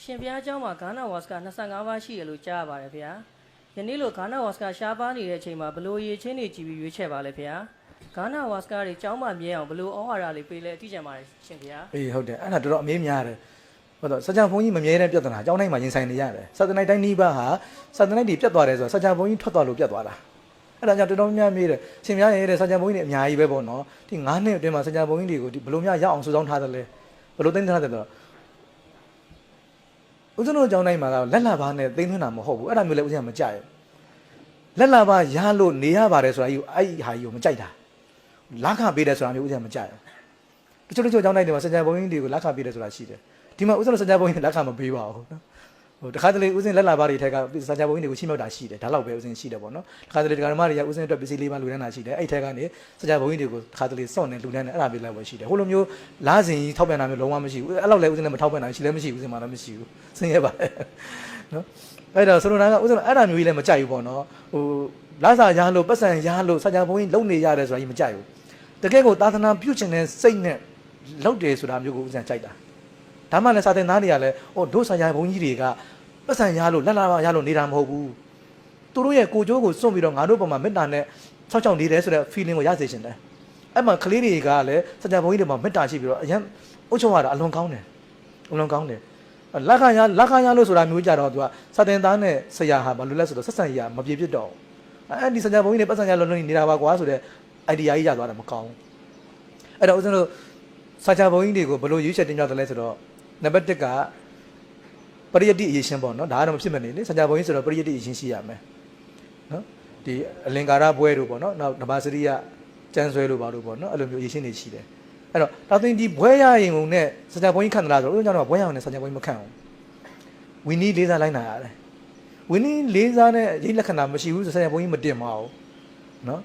ရှင်ဘုရားเจ้าမှာဂါနာဝါစက25ပါးရှိတယ်လို့ကြားရပါတယ်ဗျာယနေ့လိုဂါနာဝါစကရှားပါနေတဲ့အချိန်မှာဘလို့ရေချင်းတွေကြည်ပြီးရွေးချယ်ပါလဲဗျာဂါနာဝါစကတွေเจ้าမှာမြဲအောင်ဘလို့ဩဝါဒလေးပေးလဲအတိကျပါတယ်ရှင်ဗျာအေးဟုတ်တယ်အဲ့ဒါတော်တော်အမေးများတယ်ဟုတ်တော့စကြံဘုံကြီးမမြဲတဲ့ပြဿနာအကြောင်းတိုင်းမှာရင်ဆိုင်နေရတယ်စတနိုက်တိုင်းနီးပါးဟာစတနိုက်တွေပြတ်သွားတယ်ဆိုတော့စကြံဘုံကြီးထွက်သွားလို့ပြတ်သွားတာအဲ့ဒါကြောင့်တော်တော်များများမေးတယ်ရှင်များရဲ့စကြံဘုံကြီးတွေအများကြီးပဲပေါ့နော်ဒီ9နှစ်အတွင်းမှာစကြံဘုံကြီးတွေကိုဒီဘလို့များရအောင်စုဆောင်းထားတယ်လဲဘလို့သိမ်းထားတယ်တော့ဦးဇင်းတို့အကြောင်းတိုင်းမှာလက်လာပါနဲ့သိမ်းသွင်းတာမဟုတ်ဘူးအဲ့ဒါမျိုးလည်းဦးဇင်းကမကြိုက်ဘူးလက်လာပါရလို့နေရပါတယ်ဆိုတာကြီးအဲ့ဒီဟာကြီးကိုမကြိုက်တာလက်ခပေးတယ်ဆိုတာမျိုးဦးဇင်းကမကြိုက်ဘူးတချို့အကြောင်းတိုင်းတွေမှာစကြံဘုံကြီးတွေကိုလက်ခပေးတယ်ဆိုတာရှိတယ်ဒီမှာဦးဇင်းတို့စကြံဘုံကြီးလက်ခမပေးပါဘူးနော်ဟိုတခါတလေဦးဇင်းလက်လာပါတွေထက်ကစကြံဘုံကြီးတွေကိုချိမြောက်တာရှိတယ်ဒါတော့ပဲဦးဇင်းရှိတယ်ပေါ့နော်တခါတလေဒကာမတွေကဦးဇင်းအတွက်ပစ္စည်းလေးပါလူတန်းတာရှိတယ်အဲ့ထက်ကနေစကြံဘုံကြီးတွေကိုတခါတလေစော့နေလူတန်းနေအဲ့ဒါပဲလည်းပဲရှိတယ်ဟိုလိုမျိုးလားစင်ကြီးထောက်ပြန်တာမျိုးလုံးဝမရှိဘူးအဲ့လောက်လည်းဦးဇင်းလည်းမထောက်ပြန်တာရှိလည်းမရှိဘူးဦးဇင်းမှလည်းမရှိဘူးဆင်းရဲပါတယ်နော်အဲ့တော့ဆိုလိုတာကဦးဇင်းအဲ့ဒါမျိုးကြီးလည်းမကြိုက်ဘူးပေါ့နော်ဟိုလာစာရလို့ပတ်စံရလို့စကြံဘုံကြီးလုံနေရတယ်ဆိုတာကြီးမကြိုက်ဘူးတကယ်ကိုသာသနာပြုချင်တဲ့စိတ်နဲ့လောက်တယ်ဆိုတာမျိုးကိုဦးဇင်းကြိုက်တာဒါမှလည်းစာသင်သားတွေကလည်းဟိုဒုစရာဘုံကြီးတွေကပတ်စံရလို့လက်လာရလို့နေတာမဟုတ်ဘူးသူတို့ရဲ့ကိုကြိုးကိုစွန့်ပြီးတော့ငါတို့ပုံမှာမေတ္တာနဲ့ဆောက်ချောက်နေတယ်ဆိုတဲ့ feeling ကိုရစေချင်တယ်အဲ့မှာကလေးတွေကလည်းစကြံဘုံကြီးတွေမှာမေတ္တာရှိပြီးတော့အရင်အုပ်ချုပ်ရတာအလွန်ကောင်းတယ်အလွန်ကောင်းတယ်လက်ခရလို့ဆိုတာမျိုးကြတော့သူကစာသင်သားနဲ့ဆရာဟာဘာလို့လဲဆိုတော့ဆက်ဆံရမပြေပြစ်တော့အဲ့ဒီစကြံဘုံကြီးတွေပတ်စံရလို့နေတာပါကွာဆိုတဲ့ idea ကြီးရသွားတာမကောင်းအဲ့တော့ဦးဇင်းတို့စာချဘုံကြီးတွေကိုဘယ်လိုရွေးချယ်တင်ပြတယ်လဲဆိုတော့နံပါတ်1ကပရိယတ္တိအရေးရှင်းပေါ့နော်ဒါကတော့မဖြစ်မနေလေစာချဘုံကြီးဆိုတော့ပရိယတ္တိအရေးရှင်းရှိရမယ်နော်ဒီအလင်္ကာရဘွဲတို့ပေါ့နော်နောက်ဓမ္မစရိယကျမ်းဆွဲလို့ပါလို့ပေါ့နော်အဲ့လိုမျိုးအရေးရှင်းနေရှိတယ်အဲ့တော့ဒါသိဒီဘွဲရရင်ုံနဲ့စာချဘုံကြီးခံသလားဆိုတော့ဦးကြောင့်တော့ဘွဲရအောင်နဲ့စာချဘုံကြီးမခံဘူးဝီနီးလေးစားလိုက်နိုင်ရတယ်ဝီနီးလေးစားနဲ့ရိတ်လက္ခဏာမရှိဘူးဆိုစာချဘုံကြီးမတင်ပါဘူးနော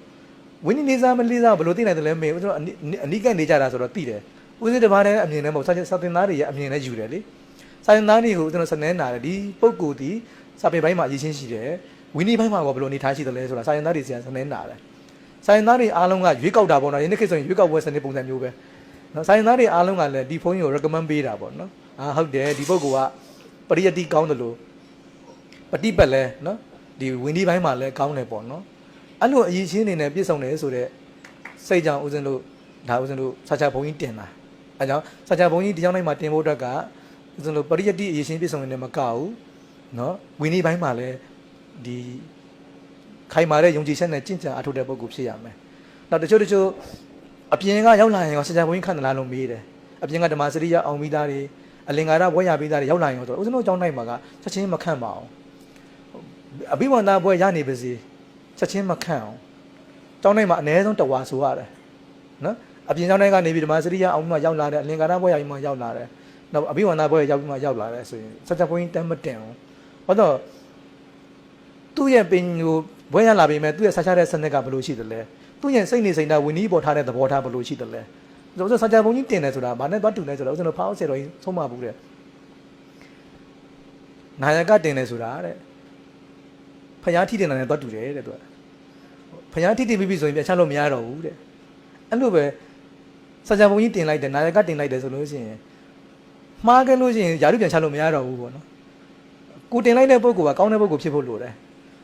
်ဝင်းနေလေးစားမလေးစားဘယ်လိုသိနိုင်တယ်လဲမေးဦးကျွန်တော်အနိကနေကြတာဆိုတော့သိတယ်ဦးစင်းတစ်ပါးနဲ့အမြင်နဲ့မဟုတ်စာသင်သားတွေရဲ့အမြင်နဲ့ယူတယ်လေစာသင်သားတွေကိုကျွန်တော်စနေနာတယ်ဒီပုံကိုဒီစာပေပိုင်းမှာအရေးချင်းရှိတယ်ဝင်းနေပိုင်းမှာကဘယ်လိုအနေထားရှိတယ်လဲဆိုတာစာသင်သားတွေစီစနေနာတယ်စာသင်သားတွေအားလုံးကရွေးကောက်တာပေါ့နော်ဒီနေ့ခေတ်ဆိုရင်ရွေးကောက်ပွဲစနစ်ပုံစံမျိုးပဲနော်စာသင်သားတွေအားလုံးကလည်းဒီဖုန်းကြီးကို recommend ပေးတာပေါ့နော်ဟုတ်တယ်ဒီပုံကပရိယတ္တိကောင်းတယ်လို့ပฏิပတ်လဲနော်ဒီဝင်းနေပိုင်းမှာလည်းကောင်းတယ်ပေါ့နော်အဲ့လိုအရေးချင်းနေနဲ့ပြည့်စုံတယ်ဆိုတော့စိတ်ကြောင့်ဦးဇင်းတို့ဒါဦးဇင်းတို့စာချဘုံကြီးတင်တာအဲကြောင့်စာချဘုံကြီးဒီကြောင်းတိုင်းမှာတင်ဖို့အတွက်ကဦးဇင်းတို့ပရိယတ္တိအရေးချင်းပြည့်စုံနေမကဘူးနော်ဝင်းနေပိုင်းမှာလည်းဒီခိုင်မာတဲ့ယုံကြည်ချက်နဲ့ကြင်ကြံအထုတ်တဲ့ပုဂ္ဂိုလ်ဖြစ်ရမယ်နောက်တချို့အပြင်ကရောက်လာရင်ရောစာချဘုံကြီးခံသလားလို့မေးတယ်အပြင်ကဓမ္မစရိယအောင်ပြီးသားတွေအလင်္ကာရဘွဲရပြီးသားတွေရောက်လာရင်ရောဆိုတော့ဦးဇင်းတို့အကြောင်းတိုင်းမှာကချက်ချင်းမခန့်ပါအောင်အဘိဝန္ဒဘွဲရနေပါစေချက်ချင်းမခန့်အောင်ကျောင်းတိုင်းမှာအနည်းဆုံးတဝါဆိုရတယ်နော်အပြင်ကျောင်းတိုင်းကနေပြီးဓမ္မစရိယအောင်မှရောက်လာတယ်အလင်္ကာရဘွဲရောက်မှရောက်လာတယ်နောက်အဘိဝန္ဒဘွဲရောက်ပြီးမှရောက်လာတယ်ဆိုရင်စကြဘုံကြီးတမ်းမတင်အောင်ဘာတော့သူ့ရဲ့ပင်ကိုဘွဲရလာပြီမဲ့သူ့ရဲ့ဆက်ချတဲ့စနစ်ကဘယ်လိုရှိတယ်လဲသူ့ရဲ့စိတ်နေစိတ်ဓာတ်ဝိနည်းပေါ်ထားတဲ့သဘောထားဘယ်လိုရှိတယ်လဲဆိုတော့စကြဘုံကြီးတင်တယ်ဆိုတာဘာနဲ့သွားတူလဲဆိုတော့ဦးဇင်းတို့ဖောက်ဆယ်တော်ကြီးဆုံးမဘူးတဲ့နာယကတင်တယ်ဆိုတာတဲ့ဖျားထိတင်တယ်နဲ့သွားတူတယ်တဲ့သူကဖျားထိတင်ပြီးပြီဆိုရင်ပြန်ချလို့မရတော့ဘူးတဲ့အဲ့လိုပဲစာချဘုံကြီးတင်လိုက်တယ်နာယကတင်လိုက်တယ်ဆိုလို့ရှိရင်မှားခဲ့လို့ရှိရင်ယာရုပြန်ချလို့မရတော့ဘူးပေါ့နော်ကိုတင်လိုက်တဲ့ပုဂ္ဂိုလ်ကကောင်းတဲ့ပုဂ္ဂိုလ်ဖြစ်ဖို့လိုတယ်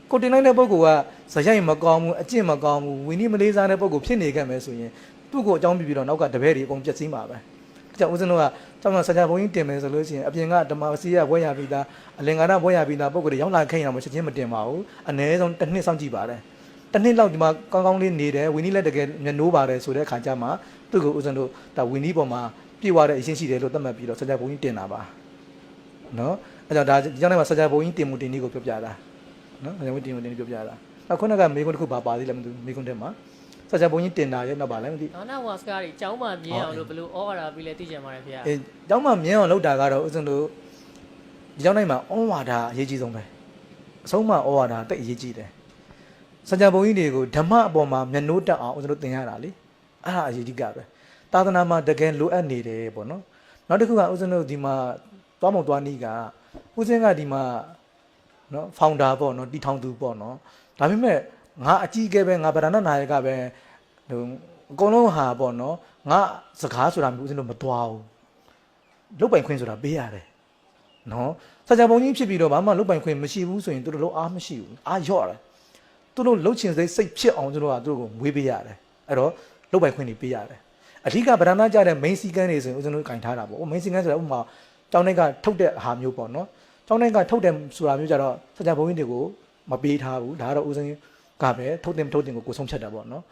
ကိုတင်လိုက်တဲ့ပုဂ္ဂိုလ်ကဇယိုက်မကောင်းဘူးအကျင့်မကောင်းဘူးဝိနည်းမလေးစားတဲ့ပုဂ္ဂိုလ်ဖြစ်နေခဲ့မယ်ဆိုရင်သူ့ကိုအကြောင်းပြပြီးတော့နောက်ကတပည့်တွေအကုန်ပြည့်စည်မှာပဲကြောင့်ဦးဇင်းတို့ကကျောင်းမှာစာချဘုံကြီးတင်မယ်ဆိုလို့ရှိရင်အပြင်ကဓမ္မစီရဘွဲရပြီးသားအလင်္ကာရဘွဲရပြီးသားပုဂ္ဂိုလ်တွေရောက်လာခဲ့ရင်တော့ချက်ချင်းမတင်ပါဘူးအနည်းဆုံးတစ်နှစ်စောင့်ကြည့်ပါတယ်တစ်နှစ်လောက်ဒီမှာကောင်းကောင်းလေးနေတယ်ဝီနီးလည်းတကယ်မျက်နှိုးပါတယ်ဆိုတဲ့အခါကျမှသူ့ကိုဦးဇင်းတို့ဒါဝီနီးပေါ်မှာပြေဝတဲ့အရင်ရှိတယ်လို့သတ်မှတ်ပြီးတော့စာချဘုံကြီးတင်တာပါနော်အဲကြောင့်ဒါဒီကြောင့်လည်းစာချဘုံကြီးတင်မှုတင်နည်းကိုပြောပြတာနော်စာချဘုံကြီးတင်မှုတင်နည်းပြောပြတာနောက်ခုနကမေကွန်းတစ်ခုပါပါသေးလည်းမသိဘူးမေကွန်းထဲမှာစာချဘုံကြီးတင်တာရဲ့နောက်ပါလဲမသိဂါနာဝါစကတွေเจ้าမှာမြဲအောင်လို့ဘလို့ဩဝါဒပေးလဲသိကြပါတယ်ဗျာအေးเจ้าမှာမြဲအောင်လုပ်တာကတော့ဦးဇင်းတို့ဒီကြောင့်နိုင်မှာဩဝါဒအရေးကြီးဆုံးပဲအဆုံးမဩဝါဒတိတ်အရေးကြီးတယ်စကြံဘုံကြီးတွေကိုဓမ္မအပေါ်မှာမျက်နှိုးတက်အောင်ဦးဇင်းတို့သင်ရတာလေအဲ့ဒါအရေးကြီးကပဲသာသနာမှာတကယ်လိုအပ်နေတယ်ပေါ့နော်နောက်တစ်ခုကဦးဇင်းတို့ဒီမှာသွားမုံသွားနီးကဦးဇင်းကဒီမှာနော်ဖောင်ဒါပေါ့နော်တီထောင်သူပေါ့နော်ဒါပေမဲ့ငါအကြီးအကဲပဲငါဗရဏနာယကပဲဟိုအကုန်လုံးဟာပေါ့နော်ငါစကားဆိုတာမျိုးဦးဇင်းတို့မသွားဘူးလုတ်ပိုင်ခွင့်ဆိုတာပေးရတယ် နော်စကြပုံကြီးဖြစ်ပြီးတော့ဘာမှလုတ်ပိုင်ခွင့်မရှိဘူးဆိုရင်သူတို့လုံးအားမရှိဘူးအားလျော့တယ်သူတို့လှုပ်ချင်စိတ်ဖြစ်အောင်သူတို့ကသူတို့ကိုမွေးပေးရတယ်အဲ့တော့လုတ်ပိုင်ခွင့်တွေပေးရတယ်အဓိကဗဒနာကြတဲ့ main စီကန်းတွေဆိုရင်ဦးဇင်းတို့ကင်ထားတာပေါ့ main စီကန်းဆိုတာဥပမာကျောင်းတိုက်ကထုတ်တဲ့ဟာမျိုးပေါ့နော်ကျောင်းတိုက်ကထုတ်တယ်ဆိုတာမျိုးကြတော့စကြပုံကြီးတွေကိုမပေးထားဘူးဒါကတော့ဦးဇင်းကပဲထုတ်တင်ကိုဆုံးဖြတ်တာပေါ့နော်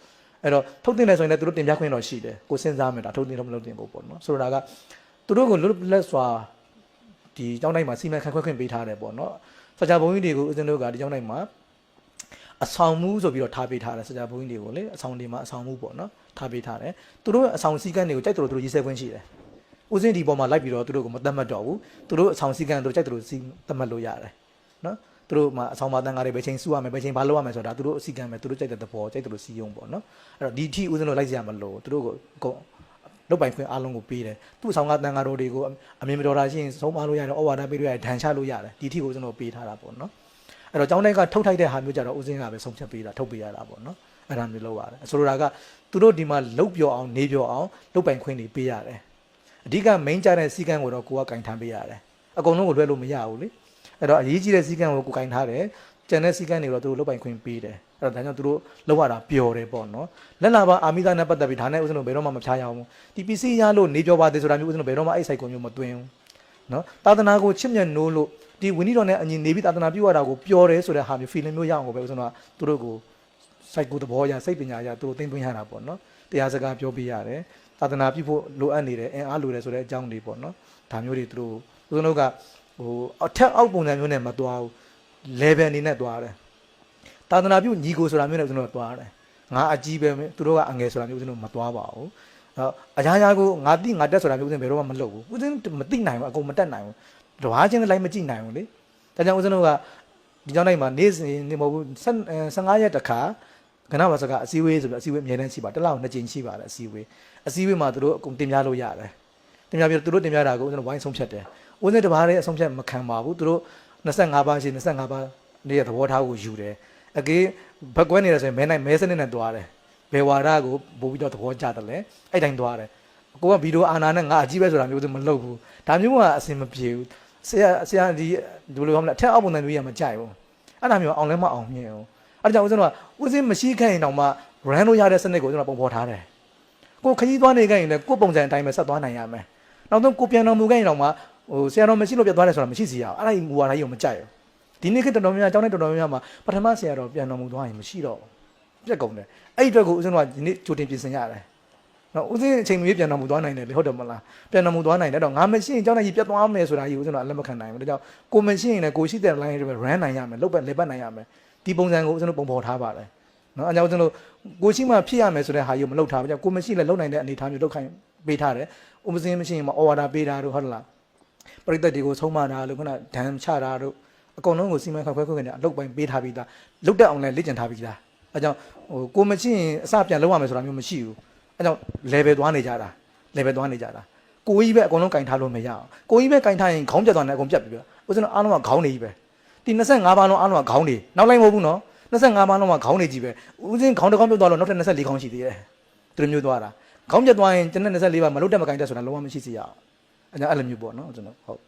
အဲ့တော့ထုတ်တင်တယ်ဆိုရင်လည်းသူတို့တင်ပြခွင့်တော့ရှိတယ်ကိုစဉ်းစားမယ်ဒါထုတ်တင်တော့မလုပ်တင်ဘူးပေါ့နော်ဆိုတော့ဒါကသူတို့ကိုလွတ်လပ်စွာဒီကျောင်းတိုင်းမှာစီမံခန့်ခွဲခွင့်ပေးထားတယ်ပေါ့နော်စကြပုံကြီးတွေကိုဦးဇင်းတို့ကဒီကျောင်းတိုင်းမှာအဆောင်မှုဆိုပြီးတော့ထားပေးထားတယ်စကြပုံကြီးတွေကိုလေအဆောင်တွေမှာအဆောင်မှုပေါ့နော်ထားပေးထားတယ်သူတို့အဆောင်စည်းကမ်းတွေကိုကြိုက်သူတို့ရေးဆွဲခွင့်ရှိတယ်ဦးစင်းဒီပေါ်မှာလိုက်ပြီးတော့သူတို့ကိုမတတ်မှတ်တော့ဘူးသူတို့အဆောင်စည်းကမ်းတို့ကြိုက်သူတို့စီတတ်မှတ်လို့ရတယ်နော်သူတို့မှာအဆောင်မှာတန်ကားတွေပဲချိန်စုရမယ်ပဲချိန်ဘာလုပ်ရမယ်ဆိုတာသူတို့အစည်းကမ်းပဲသူတို့ကြိုက်တဲ့သဘောကြိုက်သူတို့စီယုံပေါ့နော်အဲ့တော့ဒီထီဦးစင်းတို့လိုက်ကြမလို့သူတို့ကိုအကုန်လုတ်ပိုင်ခွင့်အားလုံးကိုပေးတယ်သူ့အဆောင်ကတန်ကားတို့တွေကိုအမြင်မတော်တာရှိရင်ဆုံးမလို့ရတယ်ဩဝါဒပေးလို့ရတယ်ဒဏ်ချလို့ရတယ်ဒီထီကိုဦးစင်းတို့ပေးထားတာပေါ့နော်အဲ့တော့ကျောင်းတိုက်ကထုတ်ထိုက်တဲ့ဟာမျိုးကြတော့ဦးစင်းကပဲဆုံးဖြတ်ပေးတာထုတ်ပေးရတာပေါ့နော်အဲ့ဒါမျိုးလုပ်ရတယ်ဆိုလိုတာကသူတို့ဒီမှာလုတ်ပြောအောင်နေပြောအောင်လုတ်ပိုင်ခွင့်တွေပေးရတယ်အဓိက main ကြတဲ့စီကံကိုတော့ကိုကကင်ထားပေးရတယ်အကုန်လုံးကိုလွှဲလို့မရဘူးလေအဲ့တော့အရေးကြီးတဲ့စီကံကိုကိုကင်ထားတယ်ကျန်တဲ့စီကံတွေတော့သူတို့လုတ်ပိုင်ခွင့်ပေးတယ်အဲ့တော့ဒါကြောင့်သူတို့လောက်ရတာပျော်တယ်ပေါ့နော်လက်လာပါအာမိသားနဲ့ပတ်သက်ပြီးဒါနဲ့ဦးဇင်းတို့ဘယ်တော့မှမဖြားရအောင်ဒီ PC ရလို့နေပြောပါတယ်ဆိုတာမျိုးဦးဇင်းတို့ဘယ်တော့မှအဲ့ site ကိုမျိုးမသွင်းဘူးနော်သာသနာကိုချစ်မြတ်နိုးလို့ဒီဝိနည်းတော်နဲ့အညီနေပြီးသာသနာပြုရတာကိုပျော်တယ်ဆိုတဲ့ဟာမျိုး feeling မျိုးရအောင်ကိုပဲဦးဇင်းတို့ကသူတို့ကို site ကိုသဘောရစိတ်ပညာရသူတို့သိသွင်းရတာပေါ့နော်တရားစကားပြောပြရတယ်သာသနာပြုဖို့လိုအပ်နေတယ်အင်အားလိုတယ်ဆိုတဲ့အကြောင်းတွေပေါ့နော်ဒါမျိုးတွေသူတို့ဦးဇင်းတို့ကဟိုအထက်အောက်ပုံစံမျိုးနဲ့မသွားဘူး level အနေနဲ့သွားတယ်သာသနာပြုညီကိုဆိုတာမျိုးနဲ့ဦးဇင်းတို့သွားတယ်ငါအကြီးပဲသူတို့ကအငယ်ဆိုတာမျိုးဦးဇင်းတို့မသွားပါဘူးအရာရာကိုငါတိငါတက်ဆိုတာမျိုးဦးဇင်းဘယ်တော့မှမလုပ်ဘူးဦးဇင်းမသိနိုင်ဘူးအကုန်မတက်နိုင်ဘူးတဝါချင်းလည်းမကြည့်နိုင်ဘူးလေဒါကြောင့်ဦးဇင်းတို့ကဒီကြောင့်နိုင်မှာနေ့စဉ်နေမဟုတ်ဘူး15ရက်တခါကဏ္ဍဝါစကအစည်းအဝေးဆိုပြီးအစည်းအဝေးအများတန်းရှိပါတစ်လောက်2ကြိမ်ရှိပါတယ်အစည်းအဝေးမှာသူတို့အကုန်တင်ပြလို့ရတယ်တင်ပြပြီးသူတို့တင်ပြတာကိုဦးဇင်းတို့ဝိုင်းဆုံးဖြတ်တယ်ဦးဇင်းတပါးရဲ့အဆုံးဖြတ်မခံပါဘူးသူတို့25ပါးရှိ25ပါးနေ့ရဲ့သဘောထားကိုယူတယ်အကေးဘက်ကွဲနေတယ်ဆိုရင်မဲစနစ်နဲ့တွားတယ်ဘယ်ဝါဒကိုပို့ပြီးတော့သဘောကျတယ်လေအဲ့တိုင်းတွားတယ်ကိုကဗီဒီယိုအာနာနဲ့ငါအကြီးပဲဆိုတာမျိုးမလုပ်ဘူးဒါမျိုးကအဆင်မပြေဘူးဆရာဒီလိုဟောမလားအထက်အောက်ပုံစံမျိုးရမကြိုက်ဘူးအဲ့ဒါမျိုးအောင်လဲမအောင်မြင်ဘူးအဲ့ဒါကြောင့်ဦးဇင်းတို့ကဦးဇင်းမရှိခဲ့ရင်တော့မှ run လို့ရတဲ့စနစ်ကိုဦးဇင်းတို့ပုံဖော်ထားတယ်ကိုခကြီးသွားနေခဲ့ရင်လည်းကိုပုံစံအတိုင်းပဲဆက်သွားနိုင်ရမယ်နောက်ဆုံးကိုပြန်တော်မူခဲ့ရင်တော့မှဟိုဆရာတော်မရှိလို့ပြတ်သွားတယ်ဆိုတာမရှိစီရအောင်အဲ့ဒါကြီးမူဝါဒကြီးကိုမကြိုက်ဘူးဒီနေ့ခေတ်တော်တော်များများကျောင်းထဲတော်တော်များများမှာပထမဆရာတော်ပြန်တော်မူသွားရင်မရှိတော့ဘူးပြက်ကုန်တယ်အဲ့ဒီအတွက်ကိုဦးဇင်းတို့ကဒီနေ့ကြိုတင်ပြင်ဆင်ရတယ်နော်ဦးဇင်းအချိန်မီပြန်တော်မူသွားနိုင်တယ်လေဟုတ်တယ်မလားပြန်တော်မူသွားနိုင်တယ်တော့ငါမရှိရင်ကျောင်းထဲကြီးပြတ်သွားမယ်ဆိုတာကြီးဦးဇင်းတို့အလက်မခံနိုင်ဘူးဒါကြောင့်ကိုမရှိရင်လည်းကိုရှိတဲ့ line တွေပဲ run နိုင်ရမယ်လုတ်ပတ်လေပတ်နိုင်ရမယ်ဒီပုံစံကိုဦးဇင်းတို့ပုံဖော်ထားပါတယ်နော်အဲကြောင့်ဦးဇင်းတို့ကိုရှိမှဖြစ်ရမယ်ဆိုတဲ့ဟာကြီးကိုမလုပ်ထားဘူးကြောင့်ကိုမရှိလည်းလုံနိုင်တဲ့အနေအထားမျိုးလုပ်ခိုင်းပေးထားတယ်ဦးမစင်းမရှိရင်မအော်ဝါဒပေးတာတို့ဟုတ်လားပရိသတ်တွေကိုဆုံးမတာလို့ခုနဒဏ်ချတာတို့အကုန်လုံးကိုစီမံခန့်ခွဲခွင့်နဲ့အလုပ်ပိုင်းပေးထားပြီးသားလုတ်တက်အောင်လည်းလေ့ကျင့်ထားပြီးသားအဲကြောင့်ဟိုကိုမရှိရင်အစပြန်လုပ်ရမယ်ဆိုတာမျိုးမရှိဘူးအဲကြောင့် level သွားနေကြတာကိုကြီးပဲအကုန်လုံးကင်ထားလို့မရအောင်ကိုကြီးပဲကင်ထားရင်ခေါင်းပြတ်သွားတယ်အကုန်ပြတ်ပြီပဲဦးဇင်းတို့အားလုံးကခေါင်းနေကြီးပဲဒီ25ပါးလုံးအားလုံးကခေါင်းနေနောက်လိုက်မဟုတ်ဘူးနော်25ပါးလုံးကခေါင်းနေကြီးပဲဦးဇင်းခေါင်းတစ်ခေါင်းပြတ်သွားလို့နောက်ထပ်24ခေါင်းရှိသေးတယ်သူတို့မျိုးသွားတာခေါင်းပြတ်သွားရင်ကျန်တဲ့24ပါးမလုတ်တက်မကင်တက်ဆိုတာလုံးဝမရှိစေရအောင်အဲကြောင့်အဲ့လိုမျိုးပေါ့နော်ဦးဇင်းတို့ဟုတ်